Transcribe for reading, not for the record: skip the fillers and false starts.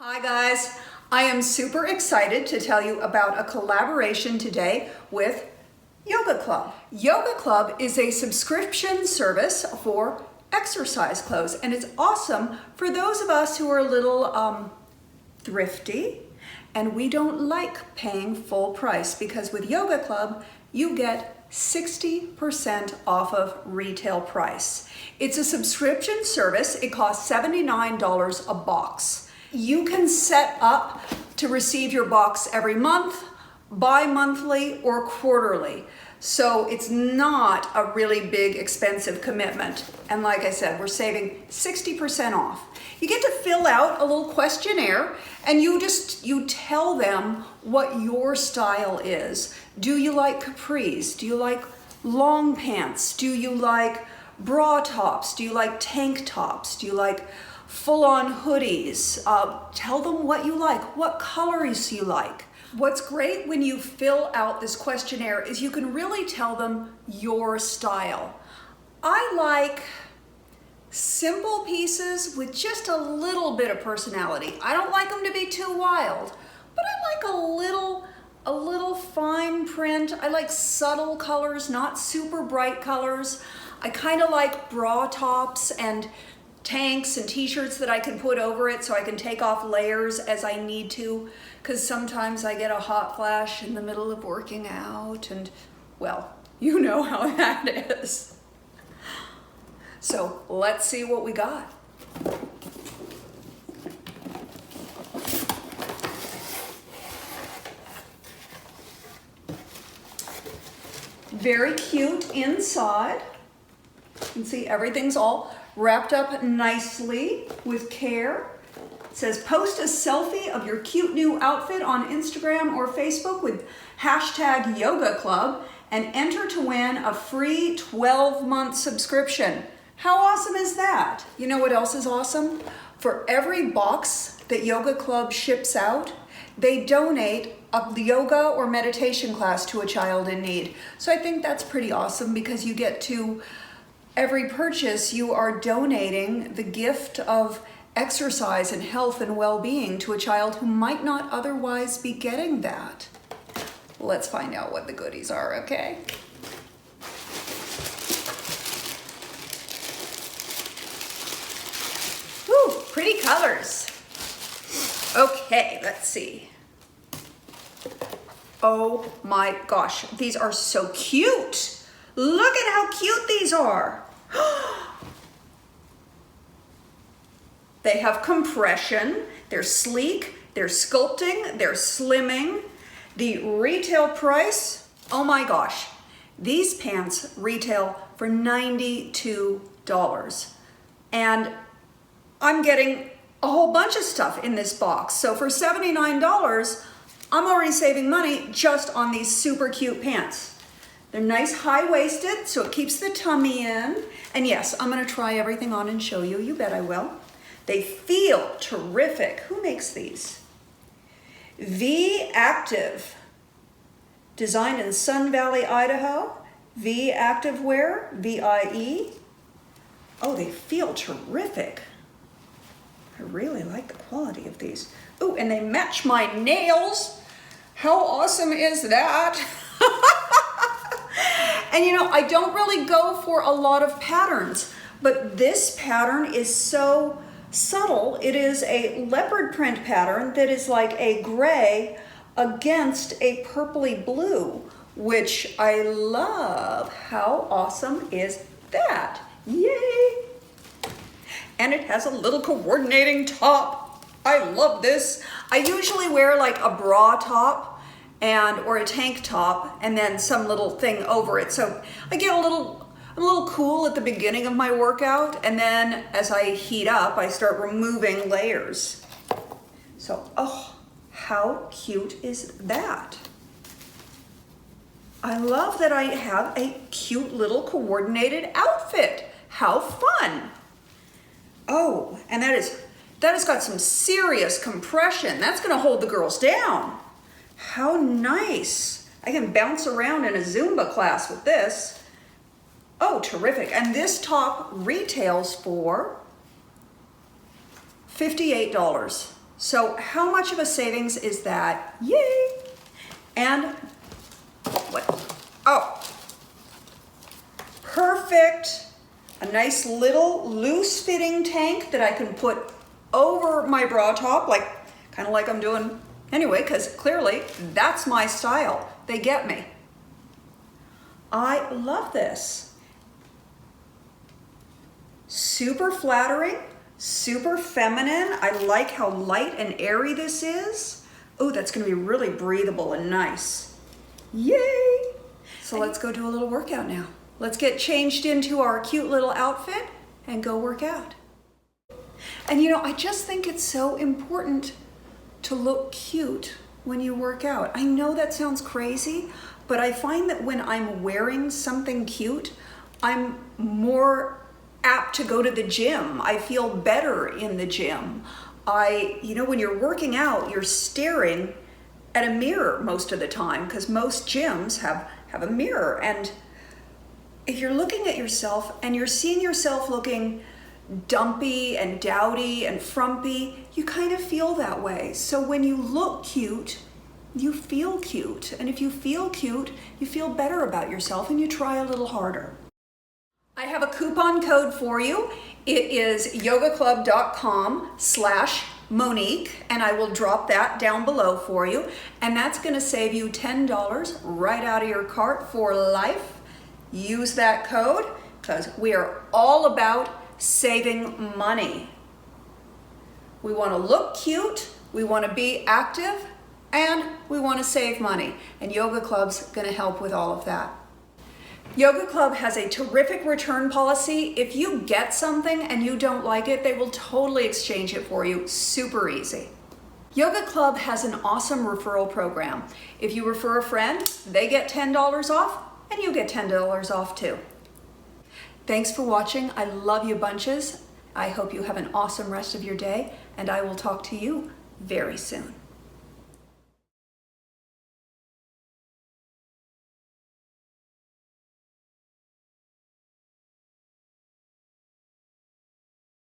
Hi guys, I am super excited to tell you about a collaboration today with YogaClub. YogaClub is a subscription service for exercise clothes, and it's awesome for those of us who are a little thrifty and we don't like paying full price, because with YogaClub you get 60% off of retail price. It's a subscription service. It costs $79 a box. You can set up to receive your box every month, bi-monthly, or quarterly. So it's not a really big expensive commitment. And like I said, we're saving 60% off. You get to fill out a little questionnaire and you tell them what your style is. Do you like capris? Do you like long pants? Do you like bra tops? Do you like tank tops? Do you like full-on hoodies? Tell them what you like, what colors you like. What's great when you fill out this questionnaire is you can really tell them your style. I like simple pieces with just a little bit of personality. I don't like them to be too wild, but I like a little fine print. I like subtle colors, not super bright colors. I kind of like bra tops and tanks and t-shirts that I can put over it so I can take off layers as I need to, because sometimes I get a hot flash in the middle of working out, and well, you know how that is. So let's see what we got. Very cute inside. You can see everything's all wrapped up nicely with care. It says, post a selfie of your cute new outfit on Instagram or Facebook with hashtag YogaClub and enter to win a free 12-month subscription. How awesome is that? You know what else is awesome? For every box that YogaClub ships out, they donate a yoga or meditation class to a child in need. So I think that's pretty awesome, because you get to, every purchase, you are donating the gift of exercise and health and well-being to a child who might not otherwise be getting that. Let's find out what the goodies are, okay? Woo, pretty colors. Okay, let's see. Oh my gosh, these are so cute. Look at how cute these are. They have compression, they're sleek, they're sculpting, they're slimming. The retail price, oh my gosh, these pants retail for $92. And I'm getting a whole bunch of stuff in this box. So for $79, I'm already saving money just on these super cute pants. They're nice high-waisted, so it keeps the tummy in. And yes, I'm gonna try everything on and show you. You bet I will. They feel terrific. Who makes these? V Active, designed in Sun Valley, Idaho. V Activewear, V-I-E. Oh, they feel terrific. I really like the quality of these. Ooh, and they match my nails. How awesome is that? And you know, I don't really go for a lot of patterns, but this pattern is so subtle. It is a leopard print pattern that is like a gray against a purpley blue, which I love. How awesome is that? Yay! And it has a little coordinating top. I love this. I usually wear like a bra top or a tank top and then some little thing over it. So I get a little cool at the beginning of my workout, and then as I heat up, I start removing layers. So, oh, how cute is that? I love that I have a cute little coordinated outfit. How fun. Oh, and that has got some serious compression. That's gonna hold the girls down. How nice. I can bounce around in a Zumba class with this. Oh, terrific. And this top retails for $58. So how much of a savings is that? Yay! And what? Oh, perfect. A nice little loose fitting tank that I can put over my bra top, like kind of like I'm doing anyway, because clearly that's my style. They get me. I love this. Super flattering, super feminine. I like how light and airy this is. Oh, that's gonna be really breathable and nice. Yay! So let's go do a little workout now. Let's get changed into our cute little outfit and go work out. And you know, I just think it's so important to look cute when you work out. I know that sounds crazy, but I find that when I'm wearing something cute, I'm more apt to go to the gym. I feel better in the gym. You know, when you're working out, you're staring at a mirror most of the time because most gyms have a mirror. And if you're looking at yourself and you're seeing yourself looking dumpy and dowdy and frumpy, you kind of feel that way. So when you look cute, you feel cute. And if you feel cute, you feel better about yourself and you try a little harder. I have a coupon code for you. It is yogaclub.com/Monique, and I will drop that down below for you. And that's gonna save you $10 right out of your cart for life. Use that code because we are all about saving money. We want to look cute, we want to be active, and we want to save money. And Yoga Club's going to help with all of that. Yoga Club has a terrific return policy. If you get something and you don't like it, they will totally exchange it for you. Super easy. Yoga Club has an awesome referral program. If you refer a friend, they get $10 off, and you get $10 off too. Thanks for watching. I love you bunches. I hope you have an awesome rest of your day, and I will talk to you very soon.